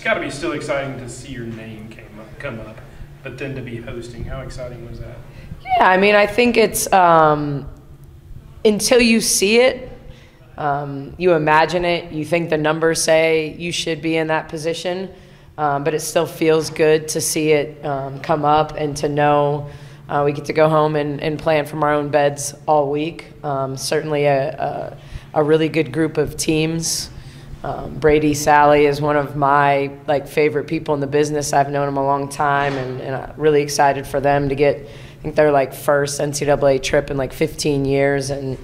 it's got to be still exciting to see your name come up, but then to be hosting, how exciting was that? Yeah, I mean, I think it's until you see it, you imagine it, you think the numbers say you should be in that position, but it still feels good to see it come up and to know we get to go home and plan from our own beds all week. Certainly a really good group of teams. Brady, Sally is one of my favorite people in the business. I've known him a long time, and I'm really excited for them to get, I think their first NCAA trip in 15 years. And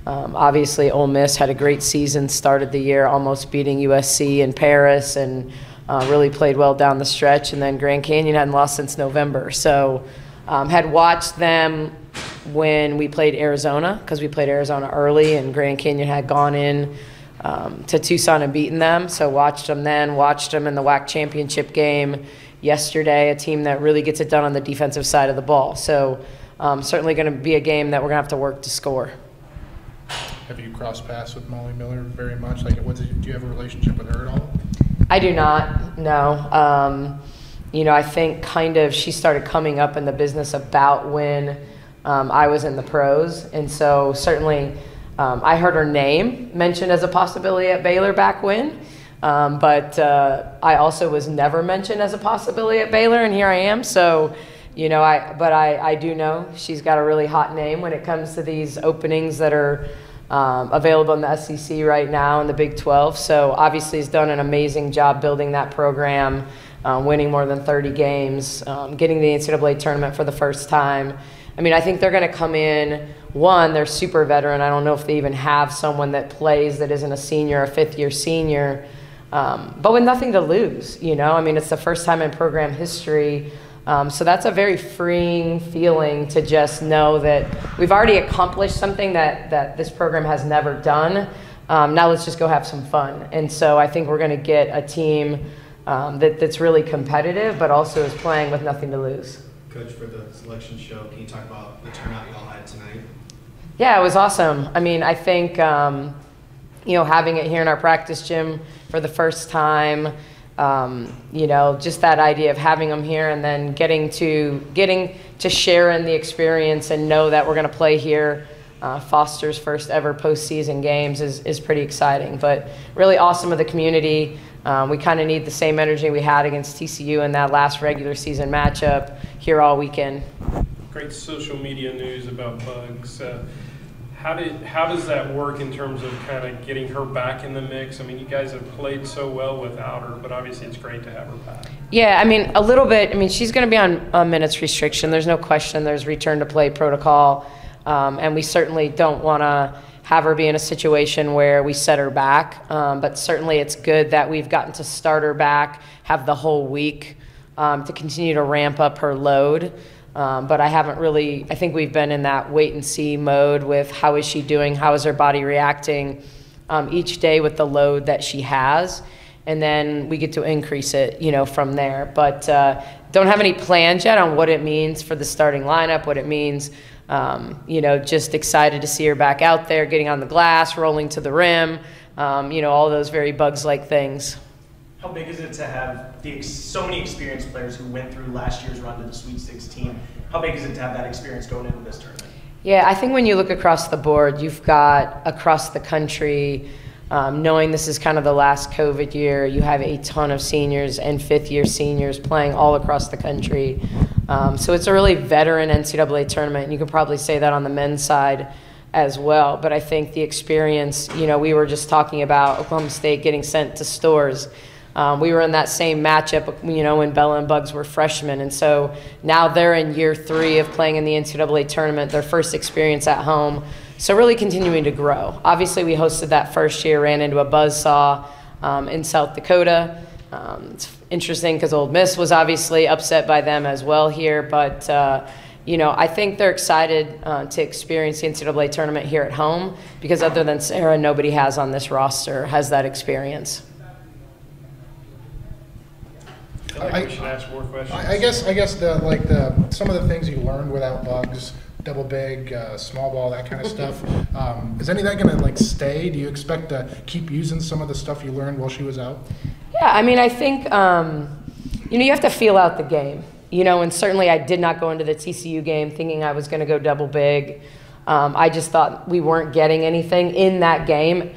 obviously Ole Miss had a great season, started the year almost beating USC in Paris, and really played well down the stretch. And then Grand Canyon hadn't lost since November. So had watched them when we played Arizona, because we played Arizona early, and Grand Canyon had gone in to Tucson and beaten them. So watched them then, watched them in the WAC championship game yesterday, a team that really gets it done on the defensive side of the ball. So certainly going to be a game that we're going to have to work to score. Have you crossed paths with Molly Miller very much? Do you have a relationship with her at all? I do not, no. I think she started coming up in the business about when I was in the pros. And so certainly I heard her name mentioned as a possibility at Baylor back when. But I also was never mentioned as a possibility at Baylor, and here I am. So, I do know she's got a really hot name when it comes to these openings that are available in the SEC right now in the Big 12. So obviously has done an amazing job building that program, winning more than 30 games, getting the NCAA tournament for the first time. I mean, I think they're going to come in, they're super veteran. I don't know if they even have someone that plays that isn't a senior, a fifth-year senior, but with nothing to lose, I mean, it's the first time in program history. So that's a very freeing feeling to just know that we've already accomplished something that this program has never done. Now let's just go have some fun. And so I think we're going to get a team that's really competitive, but also is playing with nothing to lose. Coach, for the selection show, can you talk about the turnout y'all had tonight? Yeah, it was awesome. I mean, I think, having it here in our practice gym for the first time, just that idea of having them here and then getting to share in the experience and know that we're going to play here, Foster's first ever postseason games is pretty exciting. But really awesome of the community. We kind of need the same energy we had against TCU in that last regular season matchup here all weekend. Great social media news about Buggs. How does that work in terms of kind of getting her back in the mix? I mean, you guys have played so well without her, but obviously it's great to have her back. Yeah, I mean, a little bit. I mean, she's going to be on a minutes restriction. There's no question. There's return to play protocol, and we certainly don't want to have her be in a situation where we set her back. But certainly it's good that we've gotten to start her back, have the whole week to continue to ramp up her load. But I think we've been in that wait and see mode with how is she doing, how is her body reacting each day with the load that she has. And then we get to increase it, from there. But don't have any plans yet on what it means for the starting lineup, what it means. Just excited to see her back out there, getting on the glass, rolling to the rim, all those very Buggs-like things. How big is it to have so many experienced players who went through last year's run to the Sweet 16? How big is it to have that experience going into this tournament? Yeah, I think when you look across the board, you've got across the country, knowing this is kind of the last COVID year, you have a ton of seniors and fifth-year seniors playing all across the country. So it's a really veteran NCAA tournament, and you could probably say that on the men's side as well. But I think the experience, we were just talking about Oklahoma State getting sent to Stores. We were in that same matchup, when Bella and Buggs were freshmen. And so now they're in year 3 of playing in the NCAA tournament, their first experience at home. So really continuing to grow. Obviously, we hosted that first year, ran into a buzzsaw in South Dakota. It's interesting because Ole Miss was obviously upset by them as well here. But, I think they're excited to experience the NCAA tournament here at home because other than Sarah, nobody has on this roster has that experience. We should ask more questions. I guess some of the things you learned without Buggs, double big, small ball, that kind of stuff. Is any of that going to stay? Do you expect to keep using some of the stuff you learned while she was out? Yeah, I mean, I think, you have to feel out the game, and certainly I did not go into the TCU game thinking I was going to go double big. I just thought we weren't getting anything in that game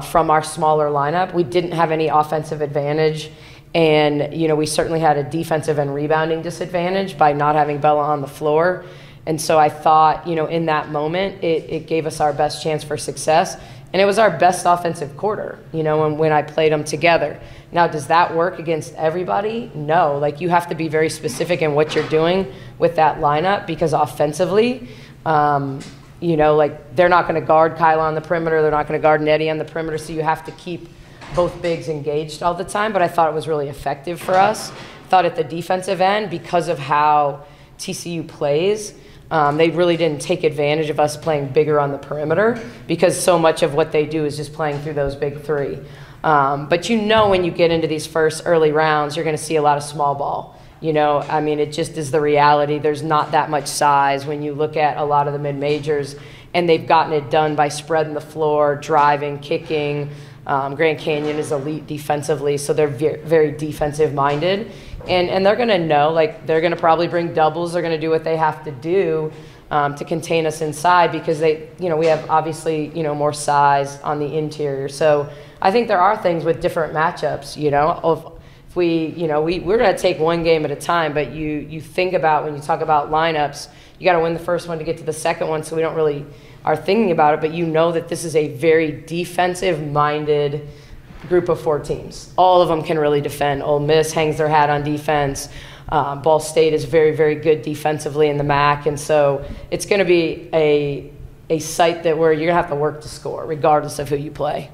from our smaller lineup. We didn't have any offensive advantage, and, we certainly had a defensive and rebounding disadvantage by not having Bella on the floor. And so I thought, in that moment, it gave us our best chance for success. And it was our best offensive quarter, when I played them together. Now, does that work against everybody? No. Like, you have to be very specific in what you're doing with that lineup, because offensively, they're not going to guard Kyla on the perimeter. They're not going to guard Nettie on the perimeter. So you have to keep both bigs engaged all the time. But I thought it was really effective for us. I thought at the defensive end, because of how TCU plays, they really didn't take advantage of us playing bigger on the perimeter, because so much of what they do is just playing through those big three. But when you get into these first early rounds, you're going to see a lot of small ball. It just is the reality. There's not that much size when you look at a lot of the mid-majors, and they've gotten it done by spreading the floor, driving, kicking. Grand Canyon is elite defensively, so they're very defensive-minded. And they're going to know, they're going to probably bring doubles. They're going to do what they have to do to contain us inside, because we have obviously, more size on the interior. So I think there are things with different matchups, if we're going to take one game at a time, but you think about, when you talk about lineups, you got to win the first one to get to the second one, so we don't really are thinking about it, but that this is a very defensive-minded group of 4 teams. All of them can really defend. Ole Miss hangs their hat on defense. Ball State is very, very good defensively in the MAC, and so it's going to be a site where you're going to have to work to score, regardless of who you play.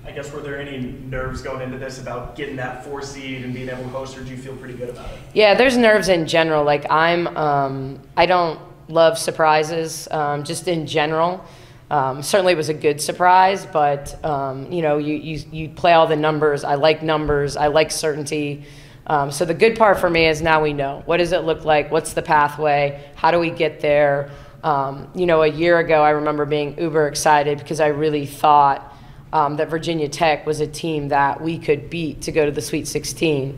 I guess, were there any nerves going into this about getting that 4 seed and being able to host, or do you feel pretty good about it? Yeah, there's nerves in general. I don't love surprises, just in general. Certainly it was a good surprise, but you play all the numbers. I like certainty. So the good part for me is now we know. What does it look like? What's the pathway? How do we get there? A year ago, I remember being uber excited because I really thought that Virginia Tech was a team that we could beat to go to the Sweet 16.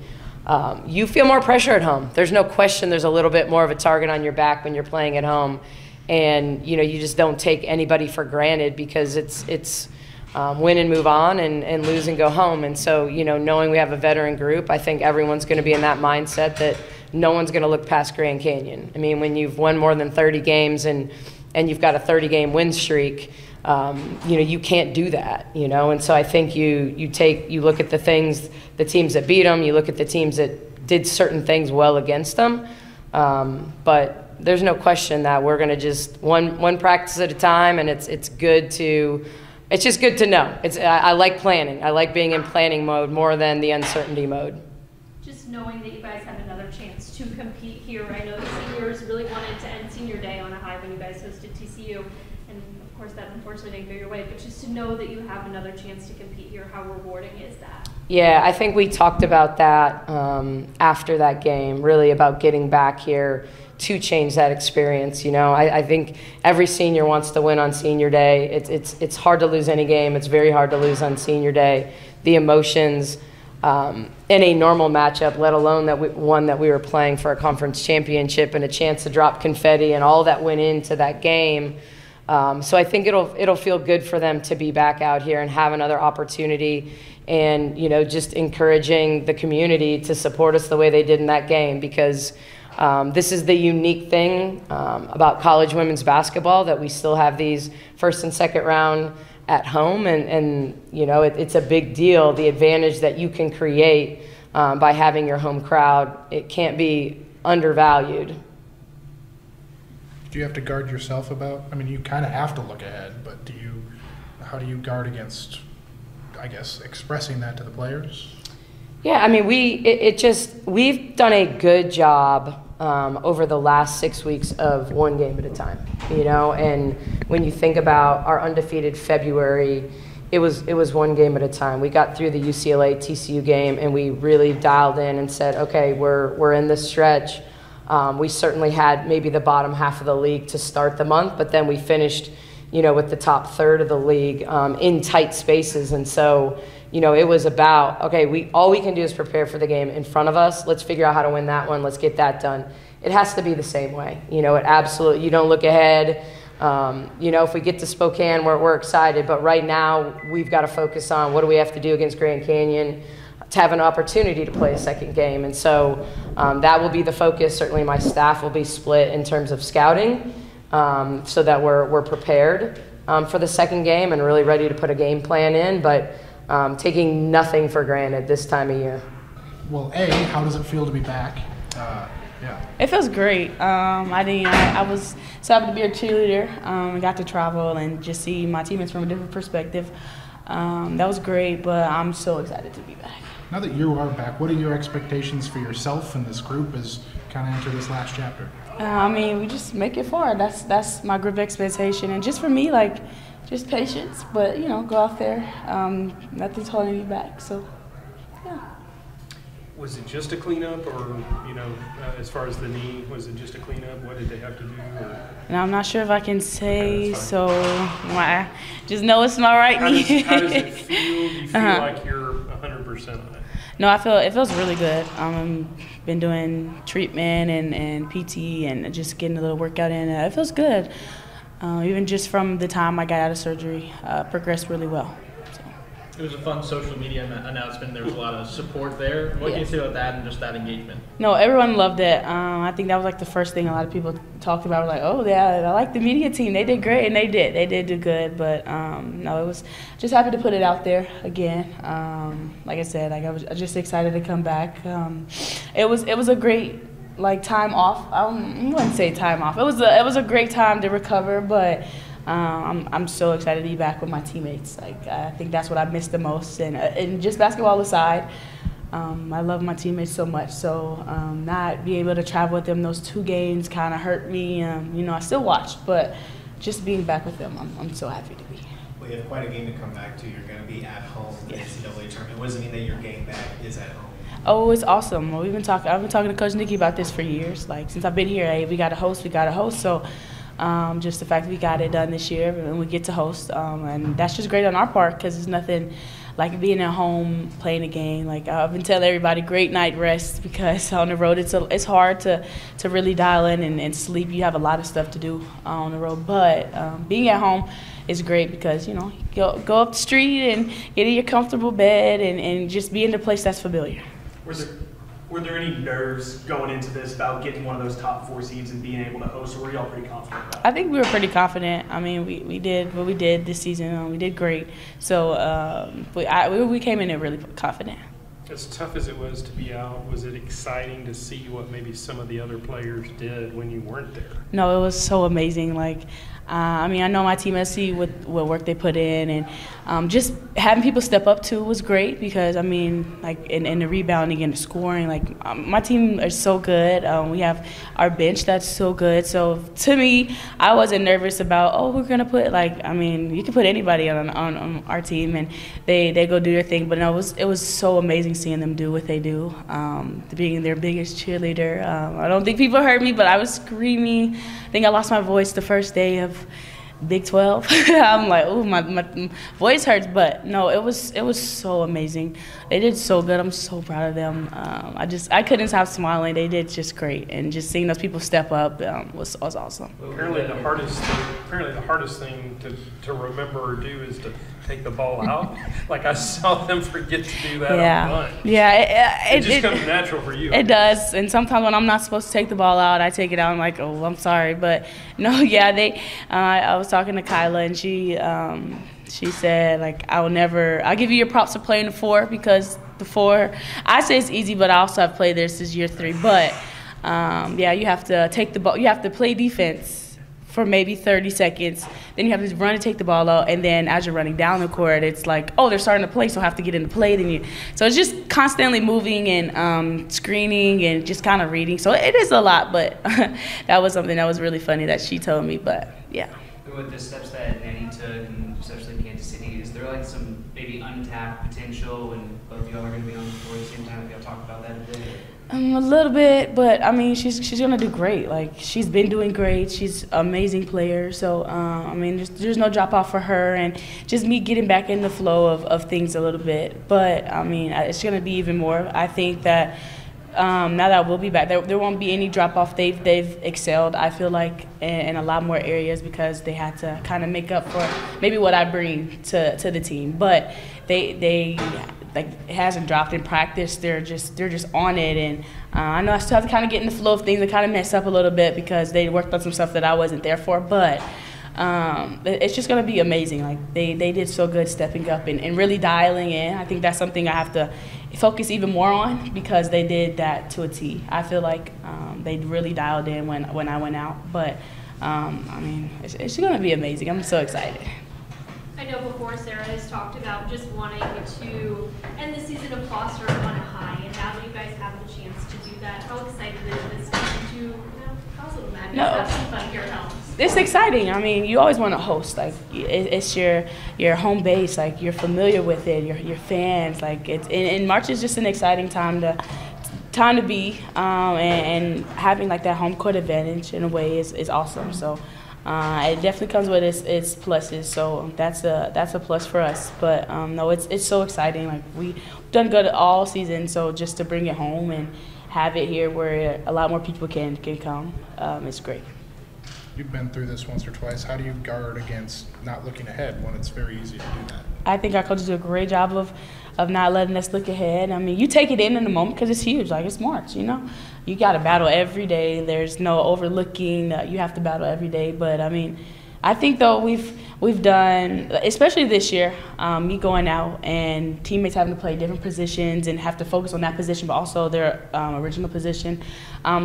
You feel more pressure at home. There's no question there's a little bit more of a target on your back when you're playing at home. And, you just don't take anybody for granted, because it's win and move on, and lose and go home. And so, knowing we have a veteran group, I think everyone's going to be in that mindset that no one's going to look past Grand Canyon. I mean, when you've won more than 30 games and you've got a 30-game win streak, you can't do that, And so I think you look at the teams that beat them, you look at the teams that did certain things well against them, but there's no question that we're going to just one practice at a time, and it's just good to know. I like planning. I like being in planning mode more than the uncertainty mode. Just knowing that you guys have another chance to compete here. I know the seniors really wanted to end senior day on a high when you guys hosted TCU, and of course that unfortunately didn't go your way, but just to know that you have another chance to compete here, how rewarding is that? Yeah, I think we talked about that after that game, really about getting back here to change that experience. I think every senior wants to win on senior day. It's hard to lose any game. It's very hard to lose on senior day. The emotions in a normal matchup, let alone one that we were playing for a conference championship and a chance to drop confetti and all that went into that game. So I think it'll feel good for them to be back out here and have another opportunity, and just encouraging the community to support us the way they did in that game, because this is the unique thing about college women's basketball, that we still have these first and second round at home, and it's a big deal. The advantage that you can create by having your home crowd, it can't be undervalued. Do you have to guard yourself about? I mean, you kind of have to look ahead, but how do you guard against, I guess, expressing that to the players? Yeah, I mean, we've done a good job over the last 6 weeks of one game at a time, and when you think about our undefeated February, it was one game at a time. We got through the UCLA TCU game, and we really dialed in and said, okay, we're in this stretch. We certainly had maybe the bottom half of the league to start the month, but then we finished, with the top third of the league in tight spaces. And so, it was about, okay, all we can do is prepare for the game in front of us. Let's figure out how to win that one. Let's get that done. It has to be the same way. It absolutely, you don't look ahead. If we get to Spokane, we're excited. But right now, we've got to focus on what do we have to do against Grand Canyon to have an opportunity to play a second game. And so that will be the focus. Certainly my staff will be split in terms of scouting so that we're prepared for the second game and really ready to put a game plan in. But taking nothing for granted this time of year. Well, how does it feel to be back? Yeah. It feels great. I was so happy to be a cheerleader. I got to travel and just see my teammates from a different perspective. That was great, but I'm so excited to be back. Now that you are back, what are your expectations for yourself and this group as kind of enter this last chapter? We just make it far. That's my group expectation, and just for me, just patience. But go out there. Nothing's holding me back. So, yeah. Was it just a cleanup, or as far as the knee, was it just a cleanup? What did they have to do? And I'm not sure if I can say so. I just know it's my right knee. How does it feel? Do you feel like you're 100% on it? No, it feels really good. I've been doing treatment and PT and just getting a little workout in. It feels good. Even just from the time I got out of surgery, progressed really well. It was a fun social media announcement. There was a lot of support there. What can you say about that and just that engagement? No, everyone loved it. I think that was the first thing a lot of people talked about. Were like, oh, yeah, I like the media team. They did great, and they did do good. But no, it was just happy to put it out there again. Like I said, I was just excited to come back. It was a great time off. I wouldn't say time off. It was a great time to recover, but. I'm so excited to be back with my teammates. I think that's what I missed the most. And just basketball aside, I love my teammates so much. So not being able to travel with them those 2 games kind of hurt me. I still watched, but just being back with them, I'm so happy to be. Well, you have quite a game to come back to. You're going to be at home in the NCAA tournament. What does it mean that your game back is at home? Oh, it's awesome. Well, I've been talking to Coach Nikki about this for years. Since I've been here, hey, we got to host. So. Just the fact that we got it done this year and we get to host, and that's just great on our part because there's nothing like being at home playing a game. I've been telling everybody, great night rest because on the road it's hard to really dial in and sleep. You have a lot of stuff to do on the road, but being at home is great because you go up the street and get in your comfortable bed and just be in a place that's familiar. Were there any nerves going into this about getting one of those top 4 seeds and being able to host, or were y'all pretty confident about it? I think we were pretty confident. We did what we did this season. We did great. So we came in there really confident. As tough as it was to be out, was it exciting to see what maybe some of the other players did when you weren't there? No, it was so amazing. I know my team see what work they put in, and just having people step up too was great because in the rebounding and the scoring, my team is so good. We have our bench that's so good. So to me, I wasn't nervous about we're gonna put you can put anybody on our team and they go do their thing. But no, it was so amazing seeing them do what they do, being their biggest cheerleader. I don't think people heard me, but I was screaming. I think I lost my voice the first day of Big 12. I'm like, oh, my voice hurts, but no, it was so amazing. They did so good. I'm so proud of them. I couldn't stop smiling. They did just great, and just seeing those people step up was awesome. Apparently, the hardest thing to remember or do is to take the ball out. I saw them forget to do that on bunch. Yeah, it just comes natural for you. It does, and sometimes when I'm not supposed to take the ball out, I take it out. I'm like, oh, I'm sorry, but no, yeah, I was talking to Kyla, and she said, I'll give you your props for playing the 4 because the 4, I say it's easy, but I also have played there since year 3. But, you have to take the ball. You have to play defense for maybe 30 seconds. Then you have to run and take the ball out. And then as you're running down the court, it's they're starting to play, so I have to get into play. So it's just constantly moving and screening and just kind of reading. So it is a lot, but that was something that was really funny that she told me. But, yeah. With the steps that Nanny took, and especially in Kansas City, is there some maybe untapped potential, and both of y'all are going to be on the floor at the same time? If y'all talk about that a bit. A little bit, but I mean, she's gonna do great. Like, she's been doing great. She's an amazing player. So I mean, there's no drop off for her, and just me getting back in the flow of things a little bit. But I mean, it's gonna be even more. I think that now that we'll be back, there won't be any drop off. They've excelled, I feel like, in a lot more areas because they had to kind of make up for maybe what I bring to the team. But they like, it hasn't dropped in practice. They're just on it, and I know I still have to kind of get in the flow of things and kind of mess up a little bit because they worked on some stuff that I wasn't there for. But it's just gonna be amazing. Like, they did so good stepping up and really dialing in. I think that's something I have to focus even more on because they did that to a T. I feel like they really dialed in when I went out. But I mean, it's gonna be amazing. I'm so excited. I know before Sarah has talked about just wanting to end the season of Foster on a high, and now that you guys have the chance to do that, how excited is this to cause a little madness, have some fun here at home? It's exciting. I mean, you always want to host. Like, it's your home base. Like, you're familiar with it. Your fans. Like, and March is just an exciting time to be, and having like that home court advantage in a way is awesome. So. It definitely comes with its pluses, so that's a plus for us. But no, it's so exciting. Like, we've done good all season, so just to bring it home and have it here where a lot more people can come, it's great. You've been through this once or twice. How do you guard against not looking ahead when it's very easy to do that? I think our coaches do a great job of not letting us look ahead. I mean, you take it in the moment because it's huge. Like, it's March, you know. You got to battle every day. There's no overlooking. You have to battle every day. But, I mean, I think, though, we've done, especially this year, me going out and teammates having to play different positions and have to focus on that position, but also their original position.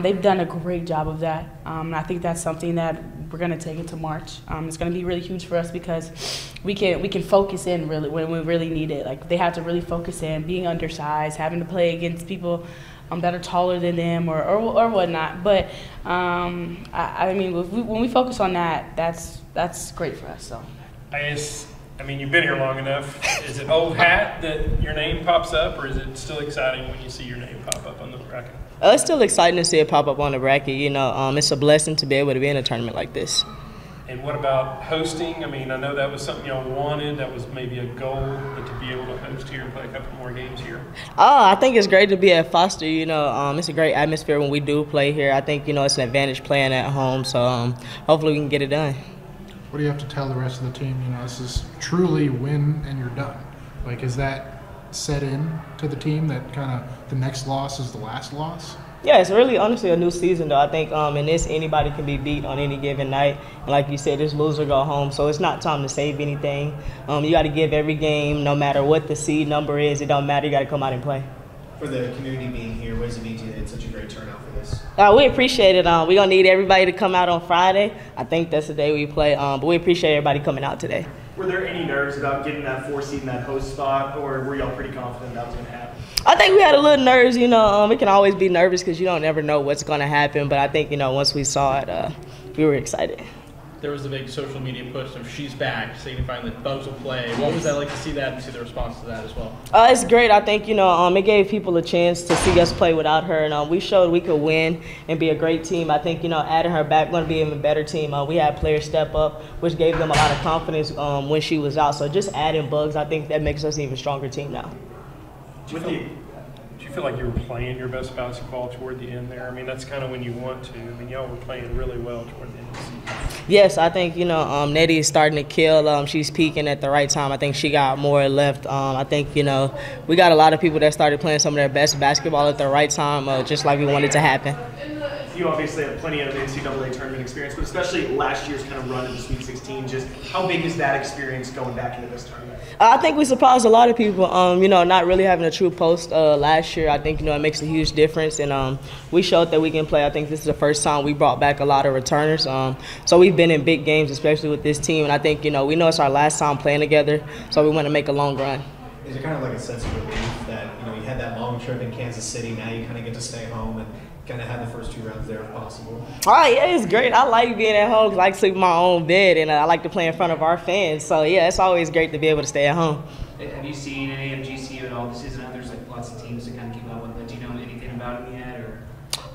They've done a great job of that. And I think that's something that we're going to take into March. It's going to be really huge for us because we can focus in really when we really need it. Like, they have to really focus in, being undersized, having to play against people that are taller than them or whatnot. But I mean, when we focus on that, that's great for us. So. I mean, you've been here long enough. Is it old hat that your name pops up, or is it still exciting when you see your name pop up on the bracket? It's still exciting to see it pop up on the bracket. You know, it's a blessing to be able to be in a tournament like this. And what about hosting? I mean, I know that was something y'all wanted. That was maybe a goal, but to be able to host here and play a couple more games here. I think it's great to be at Foster. You know, it's a great atmosphere when we do play here. I think, you know, it's an advantage playing at home. So hopefully we can get it done. What do you have to tell the rest of the team? You know, this is truly win and you're done. Like, is that set in to the team that kind of the next loss is the last loss? Yeah, it's really honestly a new season, though. I think in this, anybody can be beat on any given night. And like you said, this loser go home. So it's not time to save anything. You got to give every game, no matter what the seed number is. It don't matter. You got to come out and play. For the community being here, what does it mean to you that it's such a great turnout for this? We appreciate it. We're going to need everybody to come out on Friday. I think that's the day we play. But we appreciate everybody coming out today. Were there any nerves about getting that 4 seed in that host spot, or were y'all pretty confident that was going to happen? I think we had a little nerves. You know, we can always be nervous because you don't ever know what's going to happen. But I think, you know, once we saw it, we were excited. There was a big social media push of she's back, signifying that Buggs will play. What was that like to see that and see the response to that as well? It's great. I think, you know, it gave people a chance to see us play without her. And we showed we could win and be a great team. I think, you know, adding her back, going to be an even better team. We had players step up, which gave them a lot of confidence when she was out. So just adding Buggs, I think that makes us an even stronger team now. Do you feel like you were playing your best basketball toward the end there? I mean, that's kind of when you want to. I mean, y'all were playing really well toward the end of the season. Yes, I think, you know, Nettie is starting to kill. She's peaking at the right time. I think she got more left. I think, you know, we got a lot of people that started playing some of their best basketball at the right time, just like we wanted to happen. You obviously have plenty of NCAA tournament experience, but especially last year's kind of run in the Sweet 16. Just how big is that experience going back into this tournament? I think we surprised a lot of people, you know, not really having a true post last year. I think, you know, it makes a huge difference. And we showed that we can play. I think this is the first time we brought back a lot of returners. So we've been in big games, especially with this team. And I think, you know, we know it's our last time playing together, so we want to make a long run. Is it kind of like a sense of relief that, you know, you had that long trip in Kansas City, now you kind of get to stay home and kind of have the first 2 rounds there if possible? Yeah, it's great. I like being at home. I like sleeping in my own bed, and I like to play in front of our fans. So, yeah, it's always great to be able to stay at home. Have you seen any of GCU at all this season? There's like lots of teams to kind of keep up with, but do you know anything about him yet, or?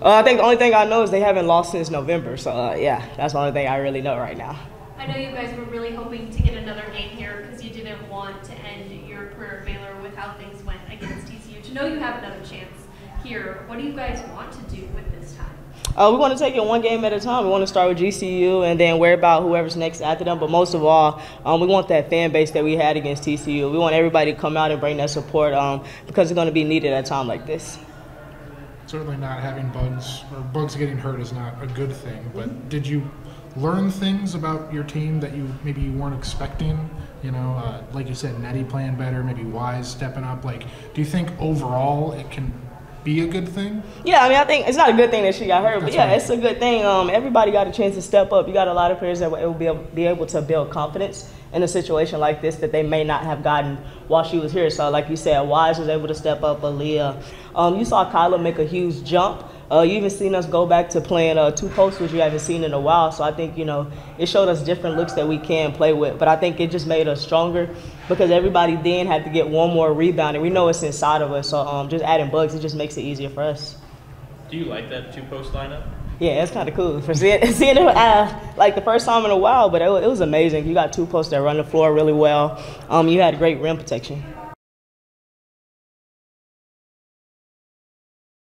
I think the only thing I know is they haven't lost since November. So, yeah, that's the only thing I really know right now. I know you guys were really hoping to get another game here because you didn't want to end your career at Baylor with how things went against TCU. To know you have another chance here, what do you guys want to do with this time? We want to take it one game at a time. We want to start with GCU and then worry about whoever's next after them. But most of all, we want that fan base that we had against TCU. We want everybody to come out and bring that support because it's going to be needed at a time like this. Certainly not having Buggs getting hurt is not a good thing, but did you learn things about your team that maybe you weren't expecting? Like you said, Nettie playing better, maybe Wise stepping up. Like, do you think overall it can be a good thing? Yeah, I mean, I think it's not a good thing that she got hurt, but yeah, right. It's a good thing. Everybody got a chance to step up. You got a lot of players that will be able to build confidence in a situation like this that they may not have gotten while she was here. So, like you said, Wise was able to step up. Aaliyah, you saw Collen make a huge jump. You even seen us go back to playing two posts, which you haven't seen in a while. So I think, it showed us different looks that we can play with. But I think it just made us stronger because everybody then had to get one more rebound. And we know it's inside of us. So just adding Buggs, it just makes it easier for us. Do you like that two-post lineup? Yeah, it's kind of cool. For seeing it like the first time in a while, but it was amazing. You got two posts that run the floor really well. You had great rim protection.